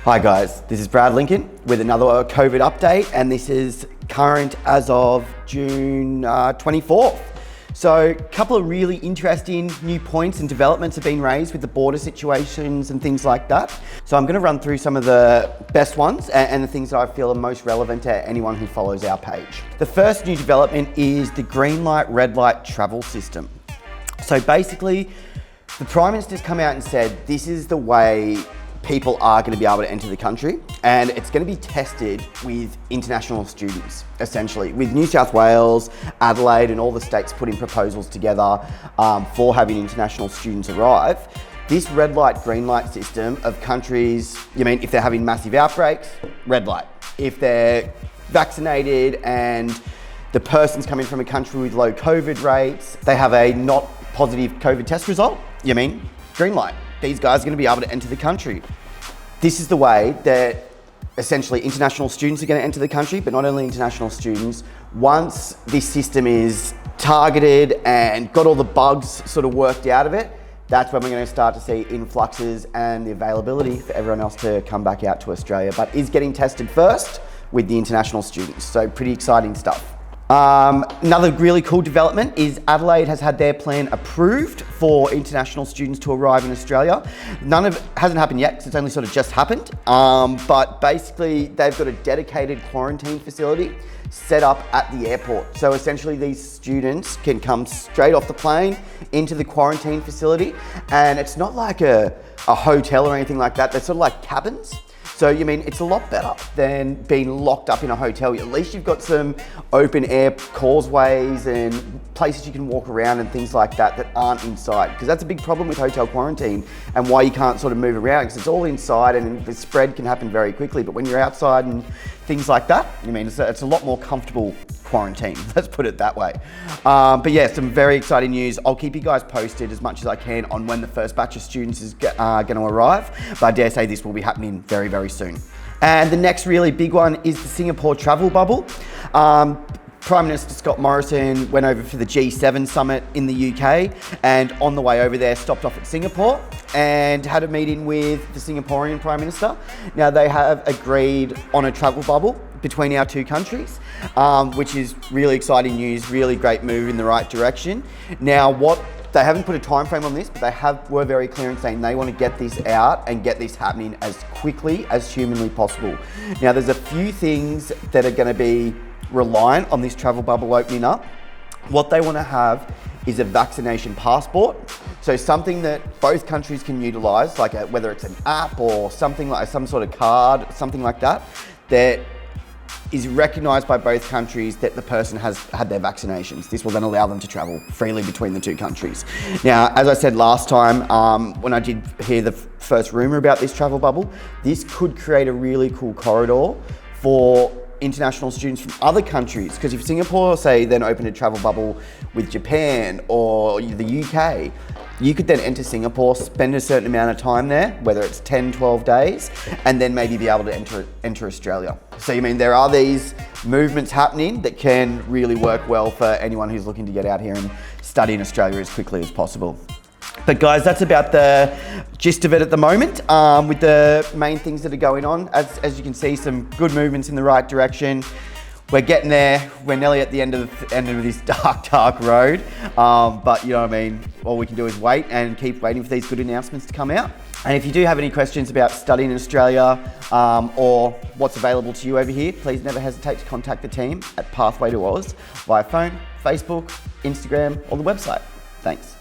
Hi guys, this is Brad Lincoln with another COVID update, and this is current as of June 24th. So a couple of really interesting new points and developments have been raised with the border situations and things like that. So I'm going to run through some of the best ones and the things that I feel are most relevant to anyone who follows our page. The first new development is the green light, red light travel system. So basically, the Prime Minister's come out and said this is the way people are going to be able to enter the country, and it's going to be tested with international students, essentially, with New South Wales, Adelaide and all the states putting proposals together for having international students arrive. This red light, green light system of countries, if they're having massive outbreaks, red light. If they're vaccinated and the person's coming from a country with low COVID rates, they have a not positive COVID test result, green light. These guys are going to be able to enter the country. This is the way that essentially international students are going to enter the country, but not only international students. Once this system is targeted and got all the bugs sort of worked out of it, that's when we're going to start to see influxes and the availability for everyone else to come back out to Australia, but is getting tested first with the international students. So pretty exciting stuff. Another really cool development is Adelaide has had their plan approved for international students to arrive in Australia. None of it hasn't happened yet because it's only sort of just happened. But basically they've got a dedicated quarantine facility set up at the airport. So essentially these students can come straight off the plane into the quarantine facility, and it's not like a hotel or anything like that. They're sort of like cabins. So, it's a lot better than being locked up in a hotel. At least you've got some open air causeways and places you can walk around and things like that that aren't inside. Because that's a big problem with hotel quarantine and why you can't sort of move around, because it's all inside and the spread can happen very quickly. But when you're outside and things like that, it's a lot more comfortable quarantine, let's put it that way. But yeah, some very exciting news. I'll keep you guys posted as much as I can on when the first batch of students is going to arrive, but I dare say this will be happening very, very soon. And the next really big one is the Singapore travel bubble. Prime Minister Scott Morrison went over for the G7 summit in the UK, and on the way over there stopped off at Singapore and had a meeting with the Singaporean Prime Minister. Now they have agreed on a travel bubble between our two countries, which is really exciting news, really great move in the right direction. Now they haven't put a time frame on this, but they were very clear in saying they want to get this out and get this happening as quickly as humanly possible. Now there's a few things that are going to be reliant on this travel bubble opening up. What they want to have is a vaccination passport. So something that both countries can utilize, like whether it's an app or something like some sort of card, something like that, that is recognised by both countries that the person has had their vaccinations. This will then allow them to travel freely between the two countries. Now, as I said last time, when I did hear the first rumour about this travel bubble, this could create a really cool corridor for international students from other countries. Because if Singapore, say, then opened a travel bubble with Japan or the UK, you could then enter Singapore, spend a certain amount of time there, whether it's 10, 12 days, and then maybe be able to enter Australia. So there are these movements happening that can really work well for anyone who's looking to get out here and study in Australia as quickly as possible. But guys, that's about the gist of it at the moment, with the main things that are going on. As you can see, some good movements in the right direction. We're getting there. We're nearly at the end of this dark road. But all we can do is wait and keep waiting for these good announcements to come out. And if you do have any questions about studying in Australia or what's available to you over here, please never hesitate to contact the team at Pathway to Oz via phone, Facebook, Instagram, or the website. Thanks.